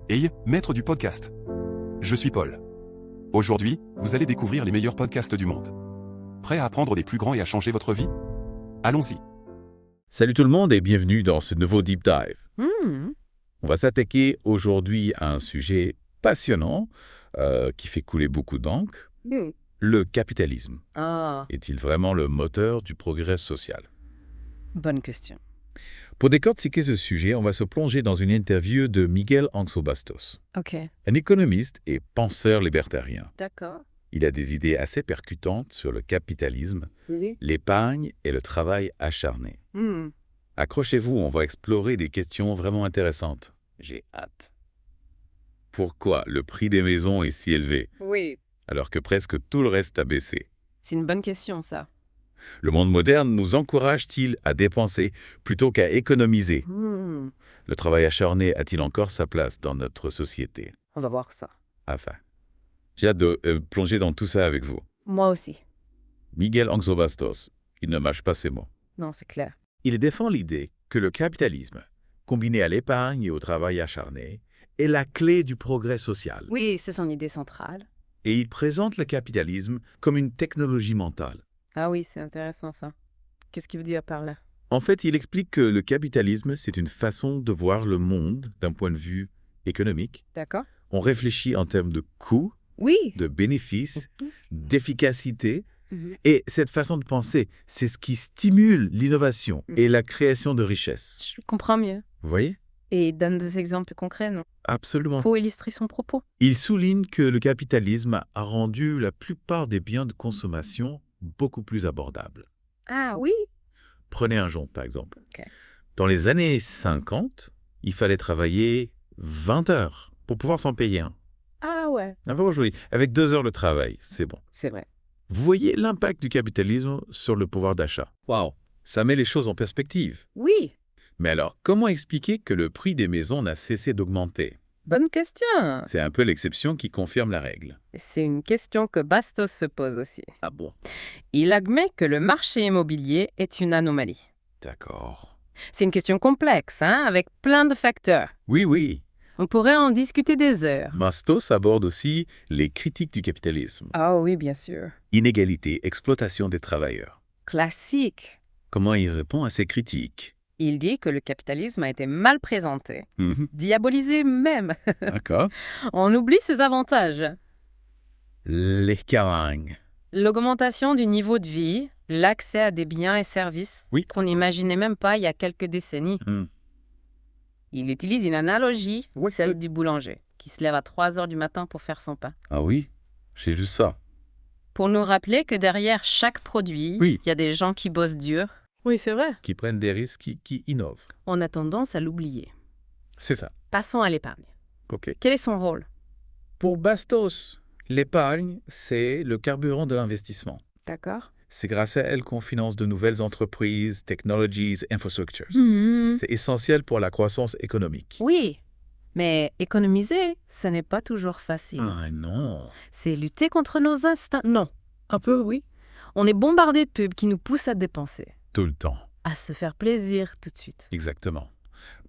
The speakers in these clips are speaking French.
Hey, maître du podcast. Je suis Paul. Aujourd'hui, vous allez découvrir les meilleurs podcasts du monde. Prêt à apprendre des plus grands et à changer votre vie? Allons-y. Salut tout le monde et bienvenue dans ce nouveau Deep Dive. On va s'attaquer aujourd'hui à un sujet passionnant qui fait couler beaucoup d'encre. Le capitalisme. Ah, Est-il vraiment le moteur du progrès social? bonne question. Pour décortiquer ce sujet, on va se plonger dans une interview de Miguel Angso Bastos, Ok, un économiste et penseur libertarien. d'accord. Il a des idées assez percutantes sur le capitalisme, Oui. l'épargne et le travail acharné. Hmm. Accrochez-vous, on va explorer des questions vraiment intéressantes. J'ai hâte. Pourquoi le prix des maisons est si élevé, Oui, alors que presque tout le reste a baissé? c'est une bonne question, ça. Le monde moderne nous encourage-t-il à dépenser plutôt qu'à économiser? Le travail acharné a-t-il encore sa place dans notre société? On va voir ça. Enfin, j'ai hâte de plonger dans tout ça avec vous. Moi aussi. Miguel Angso Bastos, il ne mâche pas ses mots. Non, c'est clair. Il défend l'idée que le capitalisme, combiné à l'épargne et au travail acharné, est la clé du progrès social. Oui, c'est son idée centrale. Et il présente le capitalisme comme une technologie mentale. Ah oui, c'est intéressant, ça. Qu'est-ce qu'il veut dire par là? En fait, il explique que le capitalisme, c'est une façon de voir le monde d'un point de vue économique. D'accord. On réfléchit en termes de coûts, Oui. de bénéfices, d'efficacité. Mhm. Et cette façon de penser, c'est ce qui stimule l'innovation et la création de richesses. Je comprends mieux. Vous voyez? Et il donne des exemples concrets, non? Absolument. Pour illustrer son propos. Il souligne que le capitalisme a rendu la plupart des biens de consommation beaucoup plus abordables. Ah oui? Prenez un jonc, par exemple. Ok. Dans les années 50, il fallait travailler 20 heures pour pouvoir s'en payer un. Ah ouais. Un peu aujourd'hui. Avec 2 heures de travail, c'est bon. C'est vrai. Vous voyez l'impact du capitalisme sur le pouvoir d'achat. Waouh, ça met les choses en perspective. Oui. Mais alors, comment expliquer que le prix des maisons n'a cessé d'augmenter? Bonne question. C'est un peu l'exception qui confirme la règle. C'est une question que Bastos se pose aussi. Ah bon? Il admet que le marché immobilier est une anomalie. D'accord. C'est une question complexe, avec plein de facteurs. Oui. On pourrait en discuter des heures. Bastos aborde aussi les critiques du capitalisme. Ah oui, bien sûr. Inégalité, exploitation des travailleurs. Classique. Comment il répond à ces critiques? Il dit que le capitalisme a été mal présenté, diabolisé même. D'accord. On oublie ses avantages. Les carangues. L'augmentation du niveau de vie, l'accès à des biens et services Oui. qu'on n'imaginait même pas il y a quelques décennies. Il utilise une analogie, celle du boulanger, qui se lève à 3 heures du matin pour faire son pain. Ah oui, j'ai vu ça. Pour nous rappeler que derrière chaque produit, Oui. il y a des gens qui bossent dur. Oui, c'est vrai. Qui prennent des risques, qui innovent. On a tendance à l'oublier. C'est ça. Passons à l'épargne. OK. Quel est son rôle? Pour Bastos, l'épargne, c'est le carburant de l'investissement. D'accord. C'est grâce à elle qu'on finance de nouvelles entreprises, technologies, infrastructures. C'est essentiel pour la croissance économique. Oui, mais économiser, ce n'est pas toujours facile. Ah non. C'est lutter contre nos instincts. Non, Un peu, oui. on est bombardé de pubs qui nous poussent à dépenser, Tout le temps. à se faire plaisir tout de suite. Exactement.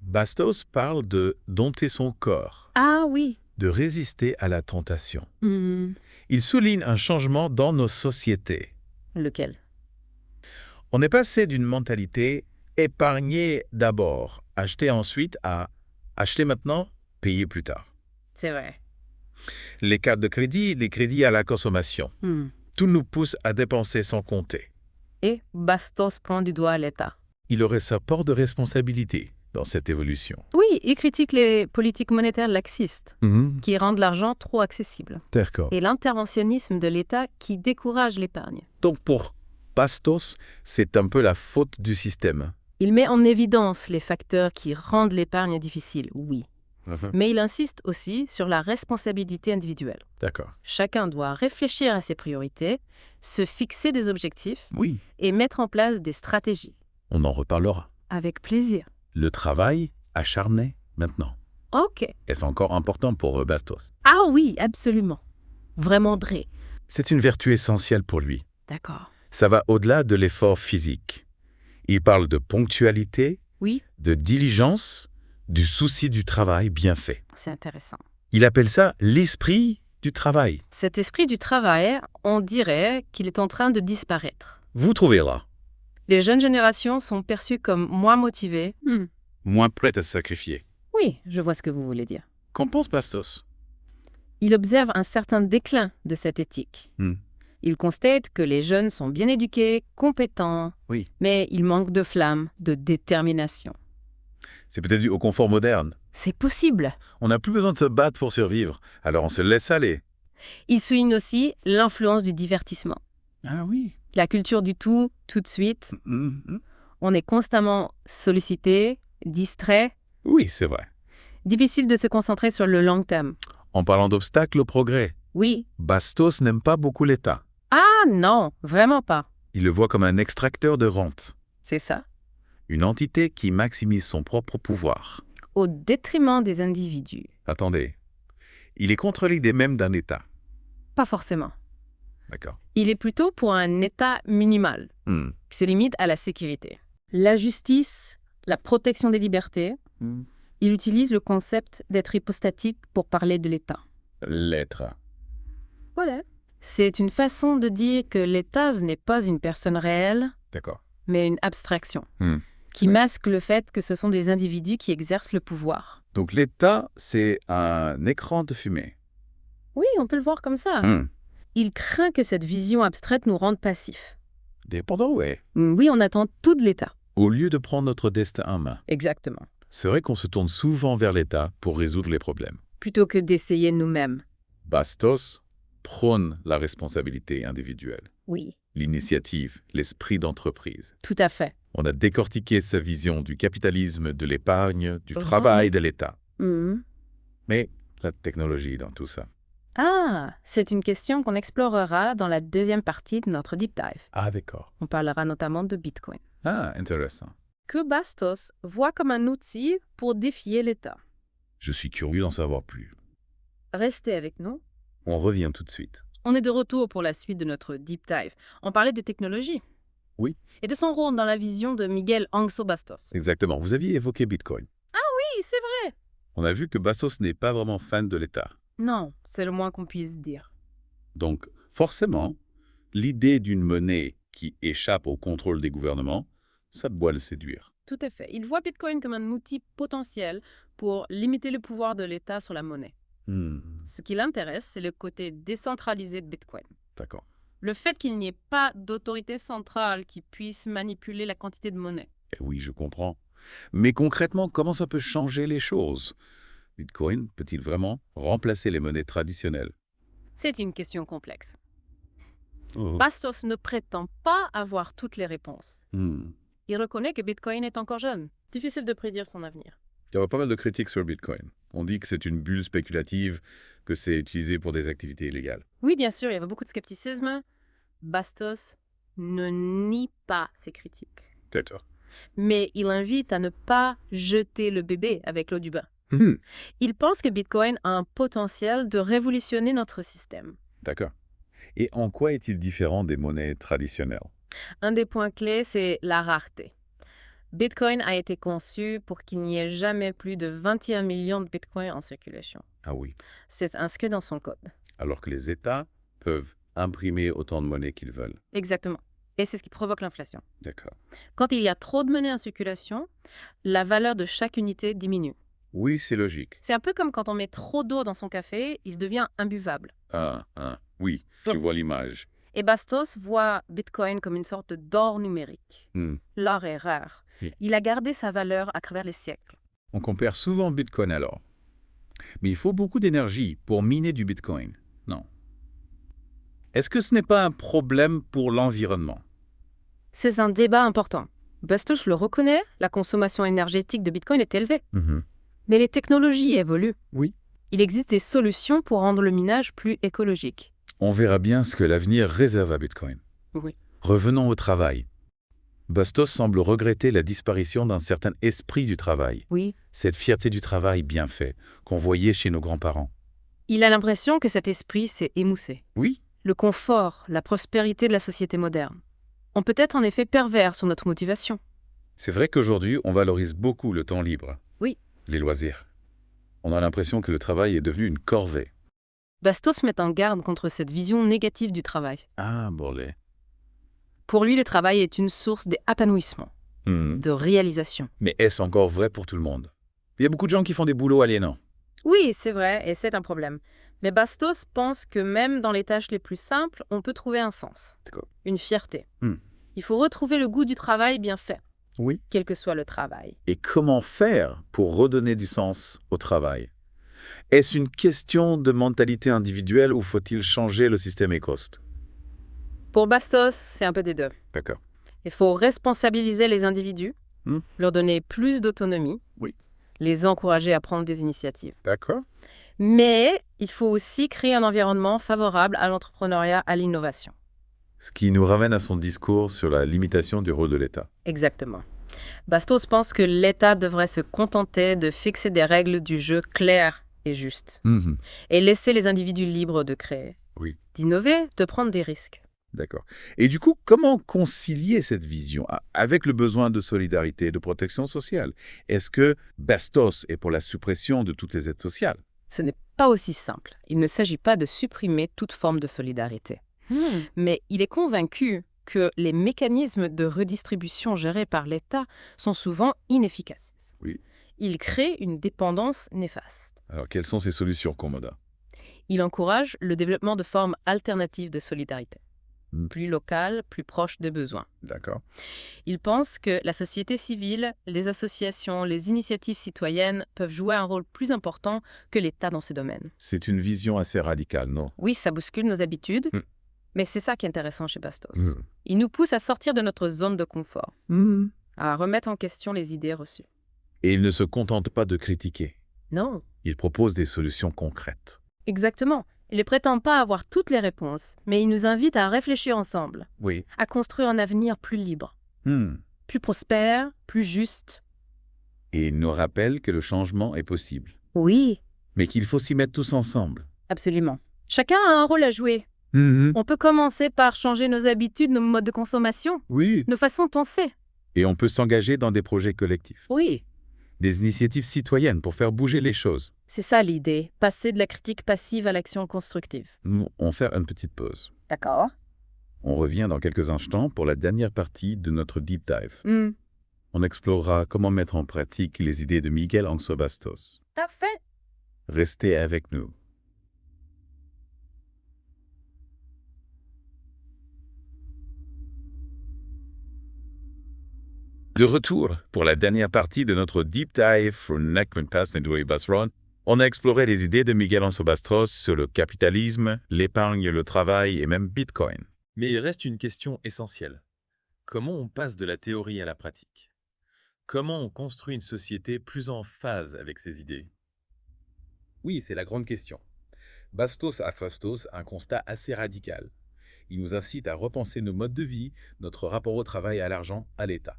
Bastos parle de dompter son corps, Ah oui. de résister à la tentation. Il souligne un changement dans nos sociétés. Lequel? On est passé d'une mentalité épargner d'abord, acheter ensuite à acheter maintenant, payer plus tard. C'est vrai. Les cartes de crédit, les crédits à la consommation. Tout nous pousse à dépenser sans compter. Et Bastos prend du doigt l'État. Il aurait sa part de responsabilité dans cette évolution. Oui, il critique les politiques monétaires laxistes, qui rendent l'argent trop accessible, D'accord. et l'interventionnisme de l'État qui décourage l'épargne. Donc pour Bastos, c'est un peu la faute du système. Il met en évidence les facteurs qui rendent l'épargne difficile, oui. Mais il insiste aussi sur la responsabilité individuelle. D'accord. Chacun doit réfléchir à ses priorités, se fixer des objectifs Oui. et mettre en place des stratégies. On en reparlera. Avec plaisir. Le travail acharné maintenant. Ok. Est-ce encore important pour Bastos? Ah oui, absolument. Vraiment vrai. C'est une vertu essentielle pour lui. D'accord. Ça va au-delà de l'effort physique. Il parle de ponctualité, Oui. de diligence, du souci du travail bien fait. C'est intéressant. Il appelle ça l'esprit du travail. Cet esprit du travail, on dirait qu'il est en train de disparaître. Vous trouvez là? Les jeunes générations sont perçues comme moins motivées. Moins prêtes à se sacrifier. Oui, je vois ce que vous voulez dire. Qu'en pense Bastos? Il observe un certain déclin de cette éthique. Il constate que les jeunes sont bien éduqués, compétents, Oui. mais ils manquent de flamme, de détermination. C'est peut-être dû au confort moderne. C'est possible. On n'a plus besoin de se battre pour survivre, alors on se laisse aller. Il souligne aussi l'influence du divertissement. Ah oui. La culture du tout de suite. On est constamment sollicité, distrait. Oui, c'est vrai. Difficile de se concentrer sur le long terme. En parlant d'obstacles au progrès, Oui. Bastos n'aime pas beaucoup l'État. Ah non, vraiment pas. Il le voit comme un extracteur de rente, C'est ça. une entité qui maximise son propre pouvoir. Au détriment des individus. Attendez, il est contre l'idée même d'un État. Pas forcément. D'accord. Il est plutôt pour un État minimal, qui se limite à la sécurité. La justice, la protection des libertés. Il utilise le concept d'être hypostatique pour parler de l'État. L'être. Voilà. C'est une façon de dire que l'État ce n'est pas une personne réelle, D'accord. mais une abstraction, qui masque le fait que ce sont des individus qui exercent le pouvoir. Donc l'État, c'est un écran de fumée. Oui, on peut le voir comme ça. Il craint que cette vision abstraite nous rende passifs. Dépendant, ouais. Oui, on attend tout de l'État. Au lieu de prendre notre destin en main. Exactement. C'est vrai qu'on se tourne souvent vers l'État pour résoudre les problèmes. Plutôt que d'essayer nous-mêmes. Bastos prône la responsabilité individuelle, Oui, l'initiative, l'esprit d'entreprise. tout à fait. On a décortiqué sa vision du capitalisme, de l'épargne, du travail, de l'État. Mais la technologie dans tout ça. Ah, c'est une question qu'on explorera dans la deuxième partie de notre deep dive. Ah, d'accord. On parlera notamment de Bitcoin. Ah, intéressant. Que Bastos voit comme un outil pour défier l'État. Je suis curieux d'en savoir plus. Restez avec nous. On revient tout de suite. On est de retour pour la suite de notre deep dive. On parlait des technologies. Oui. Et de son rôle dans la vision de Miguel Angso Bastos. Exactement. Vous aviez évoqué Bitcoin. Oui, c'est vrai. On a vu que Bastos n'est pas vraiment fan de l'État. Non, c'est le moins qu'on puisse dire. Donc, forcément, l'idée d'une monnaie qui échappe au contrôle des gouvernements, ça doit le séduire. Tout à fait. Il voit Bitcoin comme un outil potentiel pour limiter le pouvoir de l'État sur la monnaie. Ce qui l'intéresse, c'est le côté décentralisé de Bitcoin. D'accord. Le fait qu'il n'y ait pas d'autorité centrale qui puisse manipuler la quantité de monnaie. Eh oui, je comprends. Mais concrètement, comment ça peut changer les choses? Bitcoin peut-il vraiment remplacer les monnaies traditionnelles? C'est une question complexe. Bastos ne prétend pas avoir toutes les réponses. Il reconnaît que Bitcoin est encore jeune. Difficile de prédire son avenir. Il y a pas mal de critiques sur Bitcoin. On dit que c'est une bulle spéculative, que c'est utilisé pour des activités illégales. Oui, bien sûr, il y avait beaucoup de scepticisme. Bastos ne nie pas ces critiques. Peut-être. Mais il invite à ne pas jeter le bébé avec l'eau du bain. Il pense que Bitcoin a un potentiel de révolutionner notre système. D'accord. Et en quoi est-il différent des monnaies traditionnelles? Un des points clés, c'est la rareté. Bitcoin a été conçu pour qu'il n'y ait jamais plus de 21 millions de Bitcoins en circulation. Ah oui. C'est inscrit dans son code. Alors que les États peuvent imprimer autant de monnaie qu'ils veulent. Exactement. Et c'est ce qui provoque l'inflation. D'accord. Quand il y a trop de monnaie en circulation, la valeur de chaque unité diminue. Oui, c'est logique. C'est un peu comme quand on met trop d'eau dans son café, il devient imbuvable. Oui, je vois l'image. Et Bastos voit Bitcoin comme une sorte d'or numérique. L'or est rare. Il a gardé sa valeur à travers les siècles. On compare souvent Bitcoin à l'or. Mais il faut beaucoup d'énergie pour miner du Bitcoin. Non. Est-ce que ce n'est pas un problème pour l'environnement? C'est un débat important. Bastos le reconnaît, la consommation énergétique de Bitcoin est élevée. Mais les technologies évoluent. Oui. Il existe des solutions pour rendre le minage plus écologique. On verra bien ce que l'avenir réserve à Bitcoin. Oui. Revenons au travail. Bastos semble regretter la disparition d'un certain esprit du travail. Oui. Cette fierté du travail bien fait qu'on voyait chez nos grands-parents. Il a l'impression que cet esprit s'est émoussé. Oui. Le confort, la prospérité de la société moderne. On peut être en effet pervers sur notre motivation. C'est vrai qu'aujourd'hui, on valorise beaucoup le temps libre. Oui. Les loisirs. On a l'impression que le travail est devenu une corvée. Bastos met en garde contre cette vision négative du travail. Ah, bolé. Pour lui, le travail est une source d'épanouissement, de réalisation. Mais est-ce encore vrai pour tout le monde? Il y a beaucoup de gens qui font des boulots aliénants. Oui, c'est vrai, et c'est un problème. Mais Bastos pense que même dans les tâches les plus simples, on peut trouver un sens, une fierté. Il faut retrouver le goût du travail bien fait, Oui. quel que soit le travail. Et comment faire pour redonner du sens au travail? Est-ce une question de mentalité individuelle ou faut-il changer le système Ecost? Pour Bastos, c'est un peu des deux. D'accord. Il faut responsabiliser les individus, leur donner plus d'autonomie, Oui. les encourager à prendre des initiatives. D'accord. Mais il faut aussi créer un environnement favorable à l'entrepreneuriat, à l'innovation. Ce qui nous ramène à son discours sur la limitation du rôle de l'État. Exactement. Bastos pense que l'État devrait se contenter de fixer des règles du jeu claires et justes, et laisser les individus libres de créer, d'innover, de prendre des risques. D'accord. Et du coup, comment concilier cette vision avec le besoin de solidarité et de protection sociale? Est-ce que Bastos est pour la suppression de toutes les aides sociales? Ce n'est pas aussi simple. Il ne s'agit pas de supprimer toute forme de solidarité. Mais il est convaincu que les mécanismes de redistribution gérés par l'État sont souvent inefficaces. Oui. Il crée une dépendance néfaste. Alors, quelles sont ces solutions, Comoda? Il encourage le développement de formes alternatives de solidarité, plus locales, plus proches des besoins. D'accord. Il pense que la société civile, les associations, les initiatives citoyennes peuvent jouer un rôle plus important que l'État dans ce domaine. C'est une vision assez radicale, non? Oui, ça bouscule nos habitudes, mais c'est ça qui est intéressant chez Bastos. Il nous pousse à sortir de notre zone de confort, à remettre en question les idées reçues. Et il ne se contente pas de critiquer. Non. Il propose des solutions concrètes. Exactement. Il ne prétend pas avoir toutes les réponses, mais il nous invite à réfléchir ensemble, Oui. à construire un avenir plus libre, plus prospère, plus juste. Et il nous rappelle que le changement est possible. Oui. Mais qu'il faut s'y mettre tous ensemble. Absolument. Chacun a un rôle à jouer. On peut commencer par changer nos habitudes, nos modes de consommation, nos façons de penser. Et on peut s'engager dans des projets collectifs. Oui. Des initiatives citoyennes pour faire bouger les choses. C'est ça l'idée, passer de la critique passive à l'action constructive. On va faire une petite pause. D'accord. On revient dans quelques instants pour la dernière partie de notre Deep Dive. On explorera comment mettre en pratique les idées de Miguel Angso Bastos. Parfait. Restez avec nous. De retour pour la dernière partie de notre Deep Dive from Nekman Pass Nedoué Basron, on a exploré les idées de Miguel Angso Bastos sur le capitalisme, l'épargne, le travail et même Bitcoin. Mais il reste une question essentielle. Comment on passe de la théorie à la pratique? Comment on construit une société plus en phase avec ces idées? Oui, c'est la grande question. Bastos a un constat assez radical. Il nous incite à repenser nos modes de vie, notre rapport au travail, à l'argent, à l'État.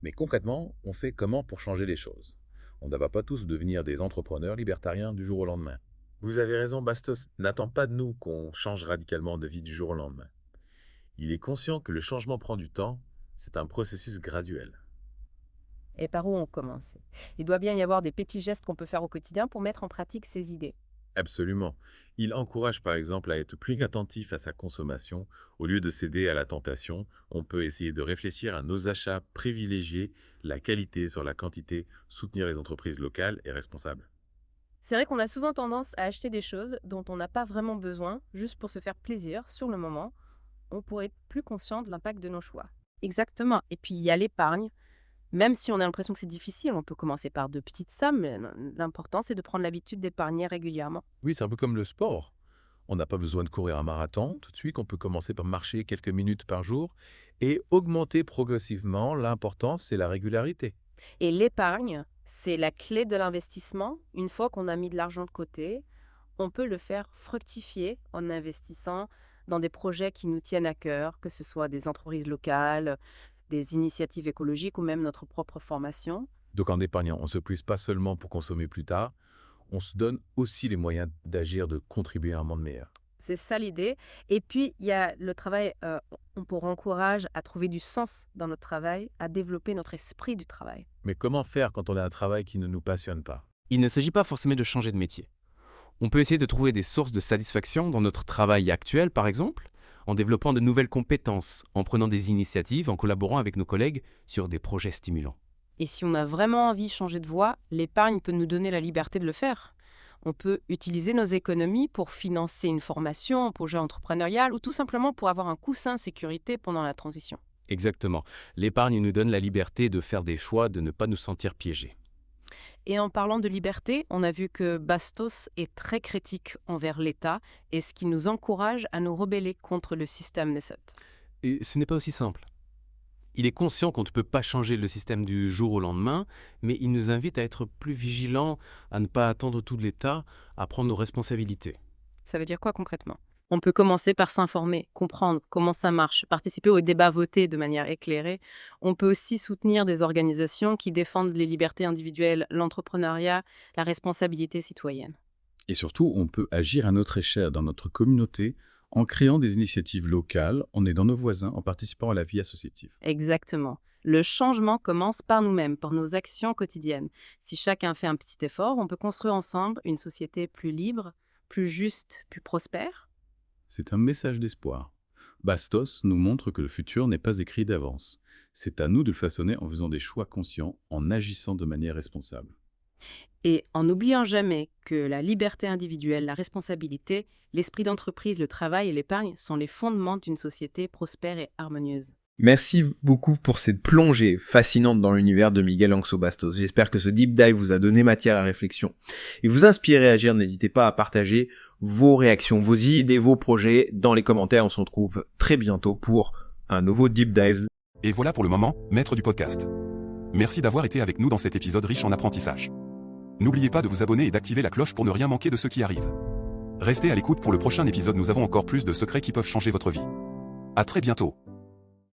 Mais concrètement, on fait comment pour changer les choses? On ne va pas tous devenir des entrepreneurs libertariens du jour au lendemain. Vous avez raison, Bastos n'attend pas de nous qu'on change radicalement de vie du jour au lendemain. Il est conscient que le changement prend du temps, c'est un processus graduel. Et par où on commence? Il doit bien y avoir des petits gestes qu'on peut faire au quotidien pour mettre en pratique ces idées. Absolument. Il encourage par exemple à être plus attentif à sa consommation. Au lieu de céder à la tentation, on peut essayer de réfléchir à nos achats, privilégier la qualité sur la quantité, soutenir les entreprises locales et responsables. C'est vrai qu'on a souvent tendance à acheter des choses dont on n'a pas vraiment besoin, juste pour se faire plaisir sur le moment. On pourrait être plus conscient de l'impact de nos choix. Exactement. Et puis il y a l'épargne. Même si on a l'impression que c'est difficile, on peut commencer par de petites sommes, mais l'important c'est de prendre l'habitude d'épargner régulièrement. Oui, c'est un peu comme le sport. On n'a pas besoin de courir un marathon tout de suite, on peut commencer par marcher quelques minutes par jour et augmenter progressivement. L'important, c'est la régularité. Et l'épargne, c'est la clé de l'investissement. Une fois qu'on a mis de l'argent de côté, on peut le faire fructifier en investissant dans des projets qui nous tiennent à cœur, que ce soit des entreprises locales, des initiatives écologiques ou même notre propre formation. Donc en épargnant, on ne se prive pas seulement pour consommer plus tard, on se donne aussi les moyens d'agir, de contribuer à un monde meilleur. C'est ça l'idée. Et puis, il y a le travail On peut encourager à trouver du sens dans notre travail, à développer notre esprit du travail. Mais comment faire quand on a un travail qui ne nous passionne pas? Il ne s'agit pas forcément de changer de métier. On peut essayer de trouver des sources de satisfaction dans notre travail actuel, par exemple, en développant de nouvelles compétences, en prenant des initiatives, en collaborant avec nos collègues sur des projets stimulants. Et si on a vraiment envie de changer de voie, l'épargne peut nous donner la liberté de le faire. On peut utiliser nos économies pour financer une formation, un projet entrepreneurial ou tout simplement pour avoir un coussin de sécurité pendant la transition. Exactement. L'épargne nous donne la liberté de faire des choix, de ne pas nous sentir piégés. Et en parlant de liberté, on a vu que Bastos est très critique envers l'État et ce qui nous encourage à nous rebeller contre le système Knesset. Et ce n'est pas aussi simple. Il est conscient qu'on ne peut pas changer le système du jour au lendemain, mais il nous invite à être plus vigilants, à ne pas attendre tout de l'État, à prendre nos responsabilités. Ça veut dire quoi concrètement? On peut commencer par s'informer, comprendre comment ça marche, participer au débat voté de manière éclairée. On peut aussi soutenir des organisations qui défendent les libertés individuelles, l'entrepreneuriat, la responsabilité citoyenne. Et surtout, on peut agir à notre échelle dans notre communauté en créant des initiatives locales, en aidant nos voisins, en participant à la vie associative. Exactement. Le changement commence par nous-mêmes, par nos actions quotidiennes. Si chacun fait un petit effort, on peut construire ensemble une société plus libre, plus juste, plus prospère. C'est un message d'espoir. Bastos nous montre que le futur n'est pas écrit d'avance. C'est à nous de le façonner en faisant des choix conscients, en agissant de manière responsable. Et en n'oubliant jamais que la liberté individuelle, la responsabilité, l'esprit d'entreprise, le travail et l'épargne sont les fondements d'une société prospère et harmonieuse. Merci beaucoup pour cette plongée fascinante dans l'univers de Miguel Anxo Bastos. J'espère que ce deep dive vous a donné matière à réflexion et vous inspiré à agir. N'hésitez pas à partager vos réactions, vos idées, vos projets dans les commentaires. On se retrouve très bientôt pour un nouveau deep dive. Et voilà pour le moment, maître du podcast. Merci d'avoir été avec nous dans cet épisode riche en apprentissage. N'oubliez pas de vous abonner et d'activer la cloche pour ne rien manquer de ce qui arrive. Restez à l'écoute pour le prochain épisode, nous avons encore plus de secrets qui peuvent changer votre vie. À très bientôt.